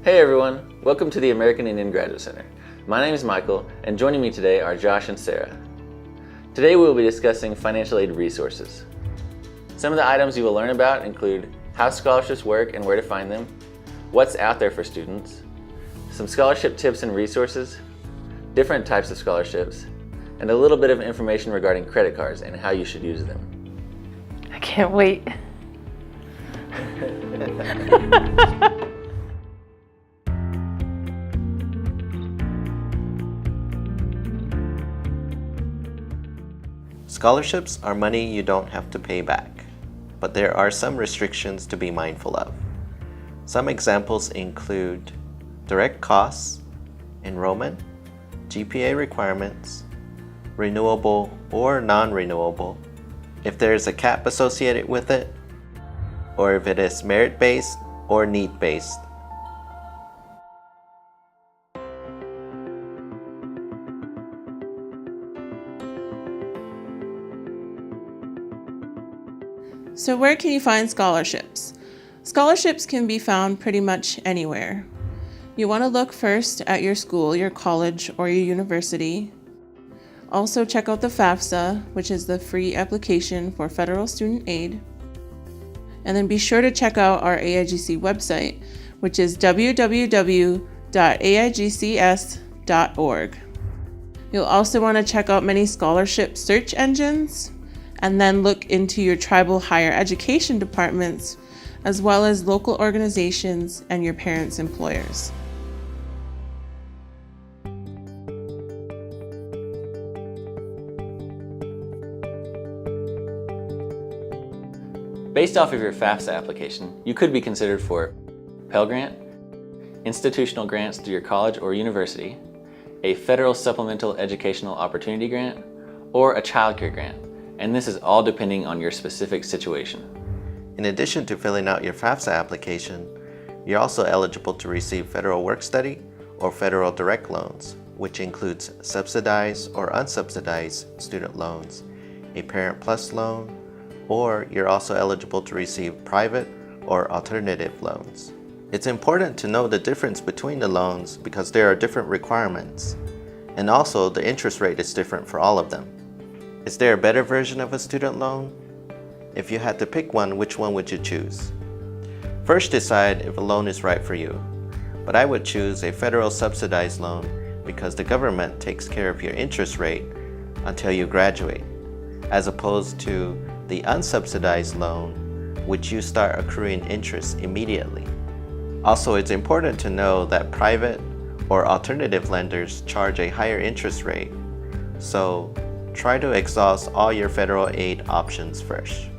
Hey everyone, welcome to the American Indian Graduate Center. My name is Michael, and joining me today are Josh and Sarah. Today we will be discussing financial aid resources. Some of the items you will learn about include how scholarships work and where to find them, what's out there for students, some scholarship tips and resources, different types of scholarships, and a little bit of information regarding credit cards and how you should use them. I can't wait. Scholarships are money you don't have to pay back, but there are some restrictions to be mindful of. Some examples include direct costs, enrollment, GPA requirements, renewable or non-renewable, if there is a cap associated with it, or if it is merit-based or need-based. So where can you find scholarships? Scholarships can be found pretty much anywhere. You want to look first at your school, your college, or your university. Also check out the FAFSA, which is the free application for federal student aid. And then be sure to check out our AIGC website, which is www.aigcs.org. You'll also want to check out many scholarship search engines, and then look into your tribal higher education departments, as well as local organizations and your parents' employers. Based off of your FAFSA application, you could be considered for Pell Grant, institutional grants through your college or university, a federal supplemental educational opportunity grant, or a child care grant. And this is all depending on your specific situation. In addition to filling out your FAFSA application, you're also eligible to receive federal work-study or federal direct loans, which includes subsidized or unsubsidized student loans, a Parent Plus loan, or you're also eligible to receive private or alternative loans. It's important to know the difference between the loans because there are different requirements, and also the interest rate is different for all of them. Is there a better version of a student loan? If you had to pick one, which one would you choose? First, decide if a loan is right for you. But I would choose a federal subsidized loan because the government takes care of your interest rate until you graduate, as opposed to the unsubsidized loan, which you start accruing interest immediately. Also, it's important to know that private or alternative lenders charge a higher interest rate, so try to exhaust all your federal aid options first.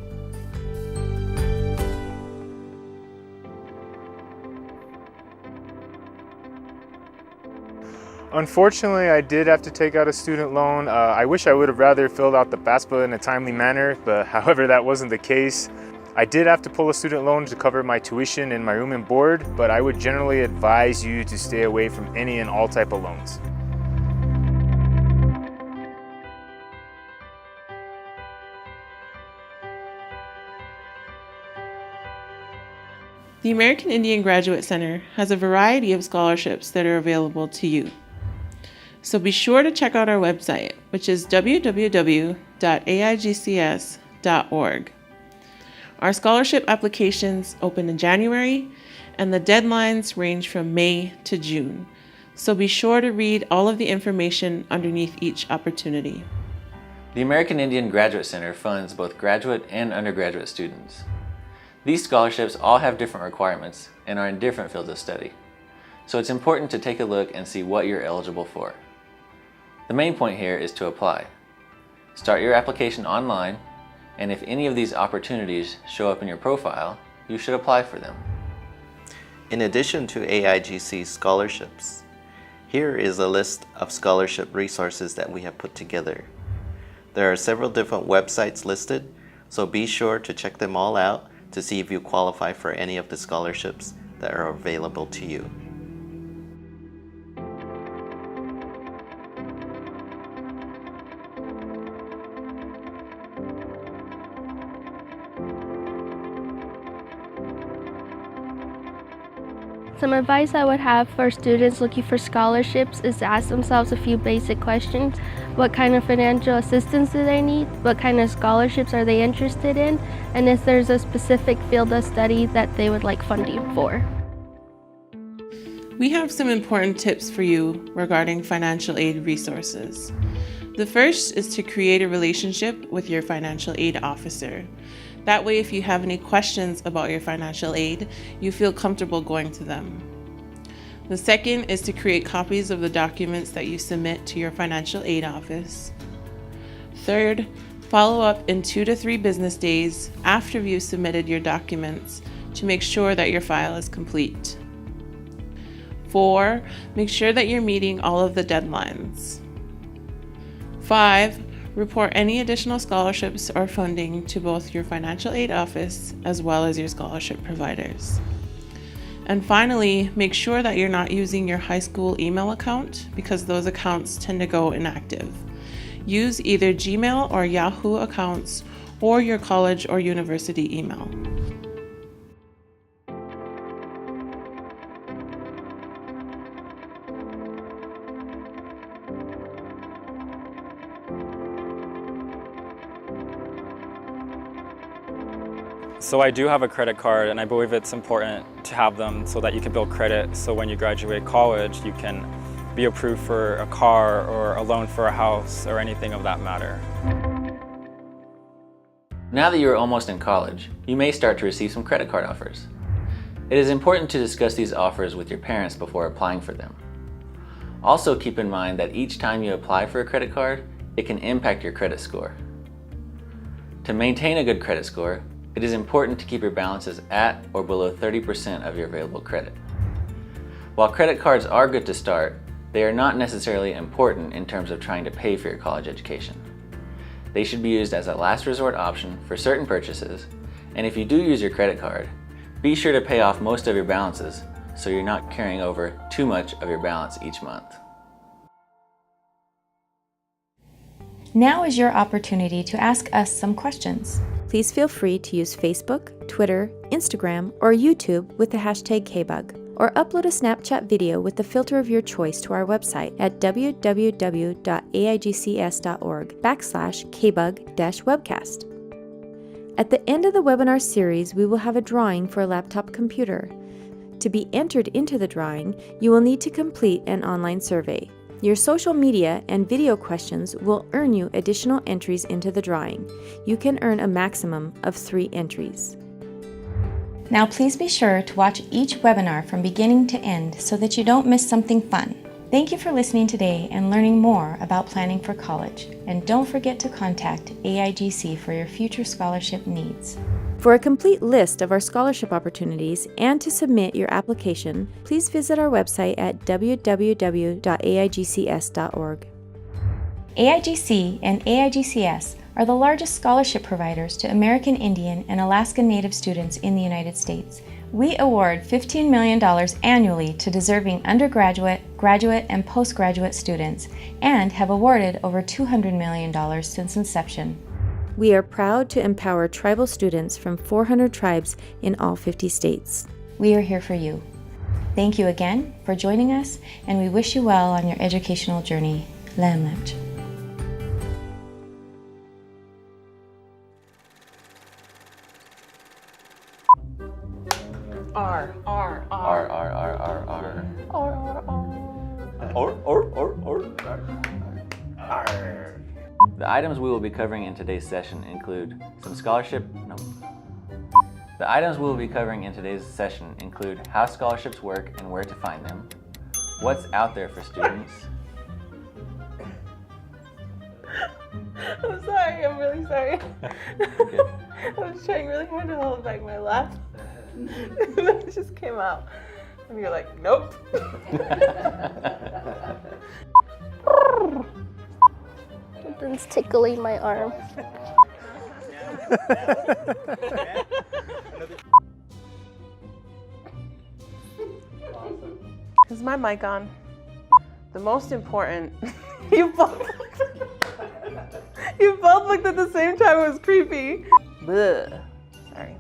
Unfortunately, I did have to take out a student loan. I wish I would have rather filled out the FAFSA in a timely manner, but however, that wasn't the case. I did have to pull a student loan to cover my tuition and my room and board, but I would generally advise you to stay away from any and all type of loans. The American Indian Graduate Center has a variety of scholarships that are available to you. So be sure to check out our website, which is www.aigcs.org. Our scholarship applications open in January, and the deadlines range from May to June. So be sure to read all of the information underneath each opportunity. The American Indian Graduate Center funds both graduate and undergraduate students. These scholarships all have different requirements and are in different fields of study. So it's important to take a look and see what you're eligible for. The main point here is to apply. Start your application online, and if any of these opportunities show up in your profile, you should apply for them. In addition to AIGC scholarships, here is a list of scholarship resources that we have put together. There are several different websites listed, so be sure to check them all out to see if you qualify for any of the scholarships that are available to you. Some advice I would have for students looking for scholarships is to ask themselves a few basic questions. What kind of financial assistance do they need? What kind of scholarships are they interested in? And if there's a specific field of study that they would like funding for. We have some important tips for you regarding financial aid resources. The first is to create a relationship with your financial aid officer. That way, if you have any questions about your financial aid, you feel comfortable going to them. The second is to create copies of the documents that you submit to your financial aid office. Third, follow up in 2 to 3 business days after you've submitted your documents to make sure that your file is complete. 4, make sure that you're meeting all of the deadlines. 5, report any additional scholarships or funding to both your financial aid office as well as your scholarship providers. And finally, make sure that you're not using your high school email account because those accounts tend to go inactive. Use either Gmail or Yahoo accounts or your college or university email. So I do have a credit card, and I believe it's important to have them so that you can build credit, so when you graduate college you can be approved for a car or a loan for a house or anything of that matter. Now that you are almost in college, you may start to receive some credit card offers. It is important to discuss these offers with your parents before applying for them. Also keep in mind that each time you apply for a credit card, it can impact your credit score. To maintain a good credit score, it is important to keep your balances at or below 30% of your available credit. While credit cards are good to start, they are not necessarily important in terms of trying to pay for your college education. They should be used as a last resort option for certain purchases, and if you do use your credit card, be sure to pay off most of your balances so you're not carrying over too much of your balance each month. Now is your opportunity to ask us some questions. Please feel free to use Facebook, Twitter, Instagram, or YouTube with the hashtag KBUG, or upload a Snapchat video with the filter of your choice to our website at www.aigcs.org/KBUG-webcast. At the end of the webinar series, we will have a drawing for a laptop computer. To be entered into the drawing, you will need to complete an online survey. Your social media and video questions will earn you additional entries into the drawing. You can earn a maximum of 3 entries. Now please be sure to watch each webinar from beginning to end so that you don't miss something fun. Thank you for listening today and learning more about planning for college. And don't forget to contact AIGC for your future scholarship needs. For a complete list of our scholarship opportunities and to submit your application, please visit our website at www.aigcs.org. AIGC and AIGCS are the largest scholarship providers to American Indian and Alaska Native students in the United States. We award $15 million annually to deserving undergraduate, graduate, and postgraduate students and have awarded over $200 million since inception. We are proud to empower tribal students from 400 tribes in all 50 states. We are here for you. Thank you again for joining us, and we wish you well on your educational journey. Lamlat. R. The items we will be covering in today's session include how scholarships work and where to find them, what's out there for students. I'm sorry, I'm really sorry. Okay. I was trying really hard to hold back my laugh. And then it just came out. And you're like, nope. Something's tickling my arm. Is my mic on? The most important, you both looked at the same time. It was creepy. Bleh. Sorry.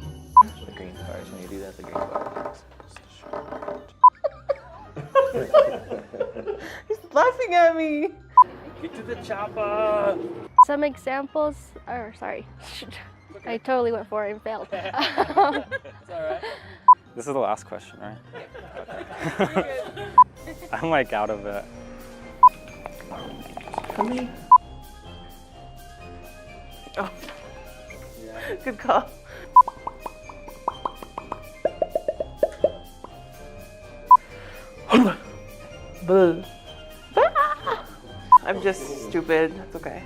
The green bars, when you do that, the green bars. He's laughing at me. Get to the chopper. Some examples, or sorry, I totally went for it and failed. It's all right. This is the last question, right? Okay. I'm like out of it. Come here. Oh. Yeah. Good call. I'm just stupid. That's okay.